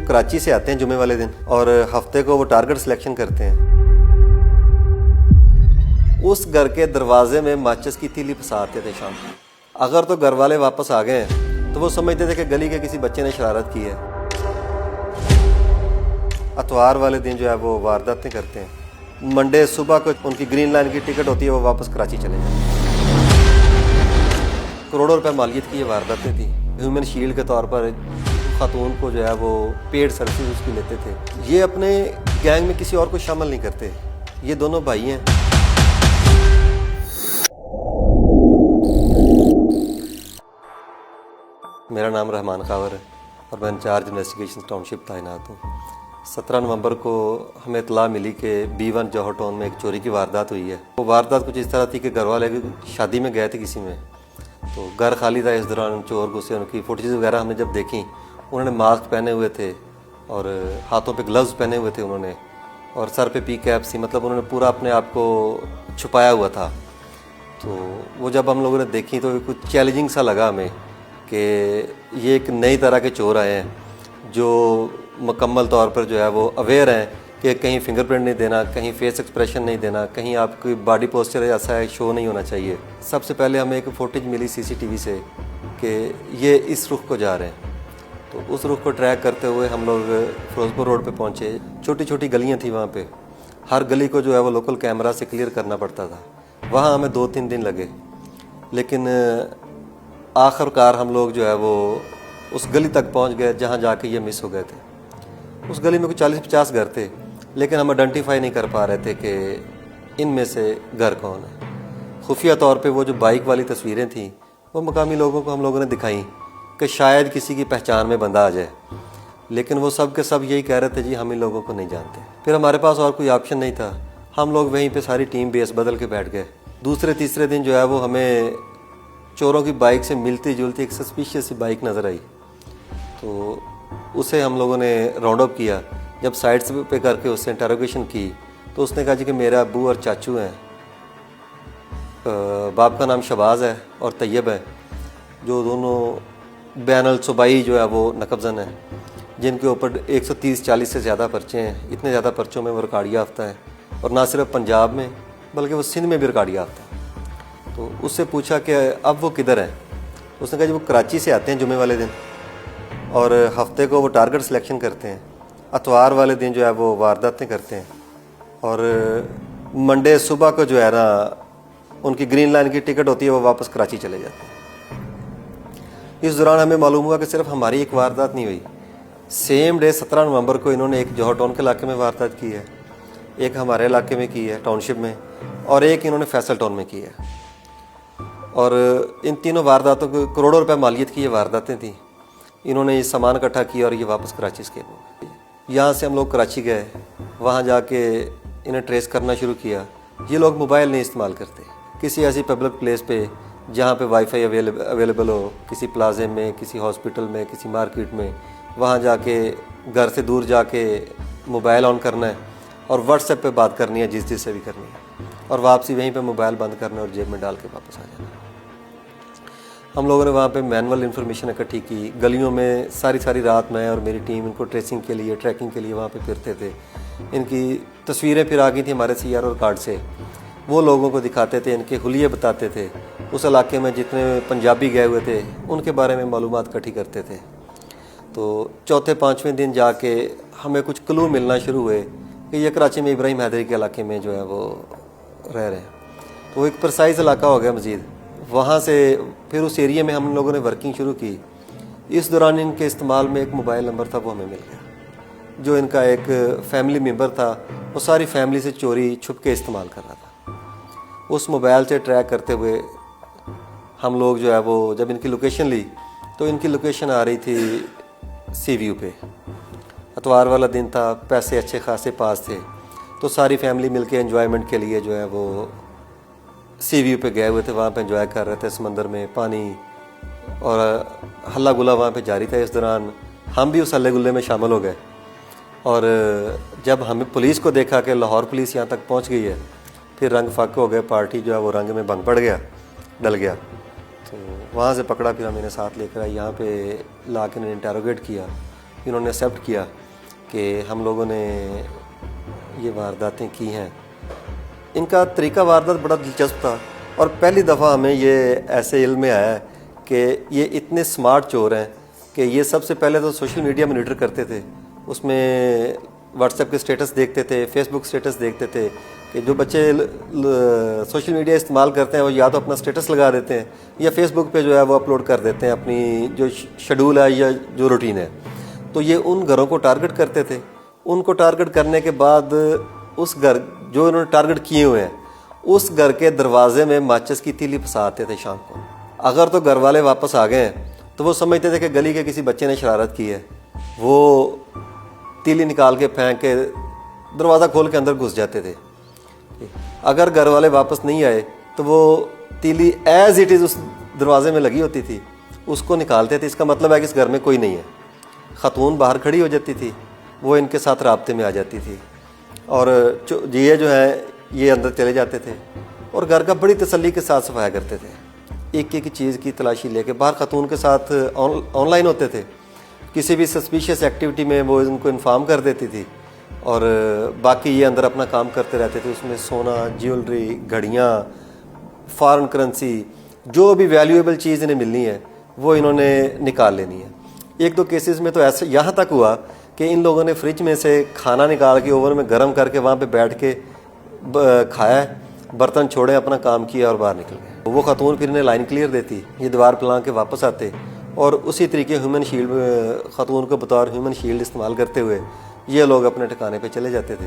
کراچی سے آتے ہیں جمعے والے دن اور ہفتے کو وہ ٹارگٹ سلیکشن کرتے ہیں۔ اس گھر کے دروازے میں ماچس کی تیلی پھنساتے تھے شام کو۔ اگر تو گھر والے واپس آ گئے ہیں تو وہ سمجھتے تھے کہ گلی کے کسی بچے نے شرارت کی ہے۔ اتوار والے دن جو ہے وہ وارداتیں کرتے ہیں۔ منڈے صبح کو ان کی گرین لائن کی ٹکٹ ہوتی ہے، وہ واپس کراچی چلے جاتے ہیں۔ کروڑوں روپے مالیت کی یہ وارداتیں تھیں۔ ہیومن شیلڈ کے طور پر خاتون کو جو ہے وہ پیڈ سروسز اس کی لیتے تھے۔ یہ اپنے گینگ میں کسی اور کو شامل نہیں کرتے۔ یہ دونوں بھائی ہیں۔ میرا نام رحمان خاور ہے اور میں انچارج انویسٹیگیشن ٹاؤن شپ تعینات ہوں۔ 17 نومبر کو ہمیں اطلاع ملی کہ B1 جوہر ٹاؤن میں ایک چوری کی واردات ہوئی ہے۔ وہ واردات کچھ اس طرح تھی کہ گھر والے شادی میں گئے تھے کسی میں، تو گھر خالی تھا۔ اس دوران چور گھسے، ان کی فوٹیجز وغیرہ ہم نے جب دیکھیں، انہوں نے ماسک پہنے ہوئے تھے اور ہاتھوں پہ گلوز پہنے ہوئے تھے انہوں نے، اور سر پہ پی کیپ سی، مطلب انہوں نے پورا اپنے آپ کو چھپایا ہوا تھا۔ تو وہ جب ہم لوگوں نے دیکھی تو کچھ چیلنجنگ سا لگا ہمیں کہ یہ ایک نئی طرح کے چور آئے ہیں جو مکمل طور پر جو ہے وہ اویئر ہیں کہ کہیں فنگر پرنٹ نہیں دینا، کہیں فیس ایکسپریشن نہیں دینا، کہیں آپ کی باڈی پوسچر ایسا ہے شو نہیں ہونا چاہیے۔ سب سے پہلے ہمیں ایک فوٹیج ملی CCTV سے کہ یہ اس رخ کو جا رہے ہیں، تو اس رخ کو ٹریک کرتے ہوئے ہم لوگ فیروزپور روڈ پہ پہنچے۔ چھوٹی چھوٹی گلیاں تھیں وہاں پہ، ہر گلی کو جو ہے وہ لوکل کیمرہ سے کلیئر کرنا پڑتا تھا۔ وہاں ہمیں 2-3 دن لگے، لیکن آخر کار ہم لوگ جو ہے وہ اس گلی تک پہنچ گئے جہاں جا کے یہ مس ہو گئے تھے۔ اس گلی میں کچھ 40-50 گھر تھے، لیکن ہم آئیڈینٹیفائی نہیں کر پا رہے تھے کہ ان میں سے گھر کون ہے۔ خفیہ طور پہ وہ جو بائک والی تصویریں تھیں وہ مقامی لوگوں کو ہم لوگوں نے دکھائیں کہ شاید کسی کی پہچان میں بندہ آ جائے، لیکن وہ سب کے سب یہی کہہ رہے تھے جی ہم ان لوگوں کو نہیں جانتے۔ پھر ہمارے پاس اور کوئی آپشن نہیں تھا، ہم لوگ وہیں پہ ساری ٹیم بیس بدل کے بیٹھ گئے۔ دوسرے تیسرے دن جو ہے وہ ہمیں چوروں کی بائک سے ملتی جلتی ایک سسپیشیس سی بائک نظر آئی، تو اسے ہم لوگوں نے راؤنڈ اپ کیا۔ جب سائٹس پہ کر کے اس سے انٹروگیشن کی تو اس نے کہا جی کہ میرے ابو اور چاچو ہیں، باپ کا نام شہباز ہے اور طیب ہے، جو دونوں بین الصوبائی جو ہے وہ نقب زن ہیں، جن کے اوپر 130-40 سے زیادہ پرچے ہیں۔ اتنے زیادہ پرچوں میں وہ ریکارڈ یافتہ ہے، اور نہ صرف پنجاب میں بلکہ وہ سندھ میں بھی ریکارڈ یافتہ ہے۔ تو اس سے پوچھا کہ اب وہ کدھر ہیں؟ اس نے کہا جی وہ کراچی سے آتے ہیں جمعے والے دن اور ہفتے کو وہ ٹارگٹ سلیکشن کرتے ہیں، اتوار والے دن جو ہے وہ وارداتیں کرتے ہیں، اور منڈے صبح کو جو ہے نا ان کی گرین لائن کی ٹکٹ ہوتی ہے، وہ واپس کراچی چلے جاتے ہیں۔ اس دوران ہمیں معلوم ہوا کہ صرف ہماری ایک واردات نہیں ہوئی، سیم ڈے 17 نومبر کو انہوں نے ایک جوہر ٹاؤن کے علاقے میں واردات کی ہے، ایک ہمارے علاقے میں کی ہے ٹاؤن شپ میں، اور ایک انہوں نے فیصل ٹاؤن میں کی ہے۔ اور ان تینوں وارداتوں کو کروڑوں روپے مالیت کی یہ وارداتیں تھیں۔ انہوں نے یہ سامان اکٹھا کیا اور یہ واپس کراچی اسکیپ ہو گئے۔ یہاں سے ہم لوگ کراچی گئے، وہاں جا کے انہیں ٹریس کرنا شروع کیا۔ یہ لوگ موبائل نہیں استعمال کرتے۔ کسی ایسی پبلک پلیس پہ جہاں پہ وائی فائی اویلیبل ہو، کسی پلازے میں، کسی ہاسپٹل میں، کسی مارکیٹ میں، وہاں جا کے گھر سے دور جا کے موبائل آن کرنا ہے اور واٹس ایپ پہ بات کرنی ہے جس سے بھی کرنی ہے، اور واپسی وہیں پہ موبائل بند کرنا ہے اور جیب میں ڈال کے واپس آ جانا ہے۔ ہم لوگوں نے وہاں پہ مینول انفارمیشن اکٹھی کی، گلیوں میں ساری رات میں اور میری ٹیم ان کو ٹریسنگ کے لیے، ٹریکنگ کے لیے وہاں پہ پھرتے تھے۔ ان کی تصویریں پھر آ گئی تھیں ہمارے CRO کارڈ سے، وہ لوگوں کو دکھاتے تھے، ان کے حلیے بتاتے تھے۔ اس علاقے میں جتنے پنجابی گئے ہوئے تھے ان کے بارے میں معلومات اکٹھی کرتے تھے۔ تو چوتھے 5ویں دن جا کے ہمیں کچھ کلو ملنا شروع ہوئے کہ یہ کراچی میں ابراہیم حیدری کے علاقے میں جو ہے وہ رہ رہے ہیں۔ تو ایک پرسائز علاقہ ہو گیا مزید۔ وہاں سے پھر اس ایریے میں ہم لوگوں نے ورکنگ شروع کی۔ اس دوران ان کے استعمال میں ایک موبائل نمبر تھا، وہ ہمیں مل گیا، جو ان کا ایک فیملی ممبر تھا، وہ ساری فیملی سے چوری چھپ کے استعمال کر رہا تھا۔ اس موبائل سے ٹریک کرتے ہوئے ہم لوگ جو ہے وہ جب ان کی لوکیشن لی تو ان کی لوکیشن آ رہی تھی سی ویو پہ۔ اتوار والا دن تھا، پیسے اچھے خاصے پاس تھے، تو ساری فیملی مل کے انجوائمنٹ کے لیے جو ہے وہ سی ویو پہ گئے ہوئے تھے، وہاں پہ انجوائے کر رہے تھے، سمندر میں پانی اور ہلا گلا وہاں پہ جاری تھا۔ اس دوران ہم بھی اس ہلے گلے میں شامل ہو گئے، اور جب ہمیں پولیس کو دیکھا کہ لاہور پولیس یہاں تک پہنچ گئی ہے، پھر رنگ فاق ہو گئے، پارٹی جو ہے وہ رنگ میں بھنگ پڑ گیا، ڈل گیا۔ تو وہاں سے پکڑا، پھر ہم انہیں ساتھ لے کر آئے، یہاں پہ لا کے انہیں انٹیروگیٹ کیا۔ کہ انہوں نے ایکسیپٹ کیا کہ ہم لوگوں نے یہ وارداتیں کی ہیں۔ ان کا طریقہ واردات بڑا دلچسپ تھا، اور پہلی دفعہ ہمیں یہ ایسے علم میں آیا ہے کہ یہ اتنے سمارٹ چور ہیں کہ یہ سب سے پہلے تو سوشل میڈیا مانیٹر کرتے تھے، اس میں واٹس ایپ کے سٹیٹس دیکھتے تھے، فیس بک سٹیٹس دیکھتے تھے کہ جو بچے سوشل میڈیا استعمال کرتے ہیں وہ یا تو اپنا سٹیٹس لگا دیتے ہیں یا فیس بک پہ جو ہے وہ اپلوڈ کر دیتے ہیں اپنی جو شیڈول ہے یا جو روٹین ہے۔ تو یہ ان گھروں کو ٹارگٹ کرتے تھے۔ ان کو ٹارگٹ کرنے کے بعد اس گھر جو انہوں نے ٹارگٹ کیے ہوئے ہیں اس گھر کے دروازے میں ماچس کی تیلی پھنساتے تھے شام کو۔ اگر تو گھر والے واپس آ گئے ہیں تو وہ سمجھتے تھے کہ گلی کے کسی بچے نے شرارت کی ہے، وہ تیلی نکال کے پھینک کے دروازہ کھول کے اندر گھس جاتے تھے۔ اگر گھر والے واپس نہیں آئے تو وہ تیلی ایز اٹ از اس دروازے میں لگی ہوتی تھی، اس کو نکالتے تھے۔ اس کا مطلب ہے کہ اس گھر میں کوئی نہیں ہے۔ خاتون باہر کھڑی ہو جاتی تھی، وہ ان کے ساتھ رابطے میں آ جاتی تھی، اور یہ جو ہے یہ اندر چلے جاتے تھے اور گھر کا بڑی تسلی کے ساتھ صفایا کرتے تھے، ایک ایک چیز کی تلاشی لے کے۔ باہر خاتون کے ساتھ آن لائن ہوتے تھے، کسی بھی سسپیشیس ایکٹیویٹی میں وہ ان کو انفارم کر دیتی تھی، اور باقی یہ اندر اپنا کام کرتے رہتے تھے۔ اس میں سونا، جیولری، گھڑیاں، فارن کرنسی، جو بھی ویلیویبل چیز انہیں ملنی ہے وہ انہوں نے نکال لینی ہے۔ ایک دو کیسز میں تو ایسے یہاں تک ہوا کہ ان لوگوں نے فریج میں سے کھانا نکال کے اوون میں گرم کر کے وہاں پہ بیٹھ کے کھایا، برتن چھوڑے، اپنا کام کیا اور باہر نکل گئے۔ وہ خاتون پھر انہیں لائن کلیئر دیتی، یہ دیوار پلان کے واپس آتے، اور اسی طریقے ہیومن شیلڈ خاتون کو بطور ہیومن شیلڈ استعمال کرتے ہوئے یہ لوگ اپنے ٹھکانے پہ چلے جاتے تھے۔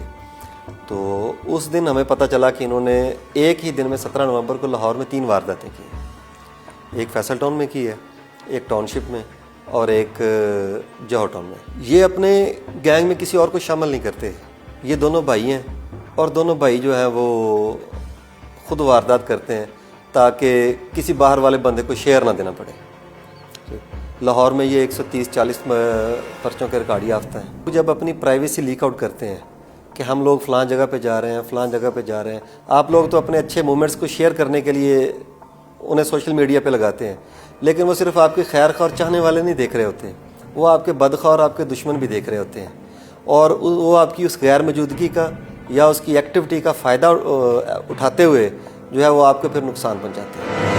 تو اس دن ہمیں پتہ چلا کہ انہوں نے ایک ہی دن میں 17 نومبر کو لاہور میں 3 وارداتیں کی ہیں، ایک فیصل ٹاؤن میں کی ہے، ایک ٹاؤن شپ میں، اور ایک جوہر ٹاؤن میں۔ یہ اپنے گینگ میں کسی اور کو شامل نہیں کرتے، یہ دونوں بھائی ہیں، اور دونوں بھائی جو ہیں وہ خود واردات کرتے ہیں تاکہ کسی باہر والے بندے کو شیئر نہ دینا پڑے۔ لاہور میں یہ 130-40 پرچوں کے ریکارڈ یافتہ ہیں۔ جب اپنی پرائیویسی لیک آؤٹ کرتے ہیں کہ ہم لوگ فلاں جگہ پہ جا رہے ہیں، فلاں جگہ پہ جا رہے ہیں، آپ لوگ تو اپنے اچھے مومنٹس کو شیئر کرنے کے لیے انہیں سوشل میڈیا پہ لگاتے ہیں، لیکن وہ صرف آپ کے خیر خواہ اور چاہنے والے نہیں دیکھ رہے ہوتے ہیں، وہ آپ کے بدخواہ اور آپ کے دشمن بھی دیکھ رہے ہوتے ہیں، اور وہ آپ کی اس غیر موجودگی کا یا اس کی ایکٹیویٹی کا فائدہ اٹھاتے ہوئے جو ہے وہ آپ کو پھر نقصان پہنچاتے ہیں۔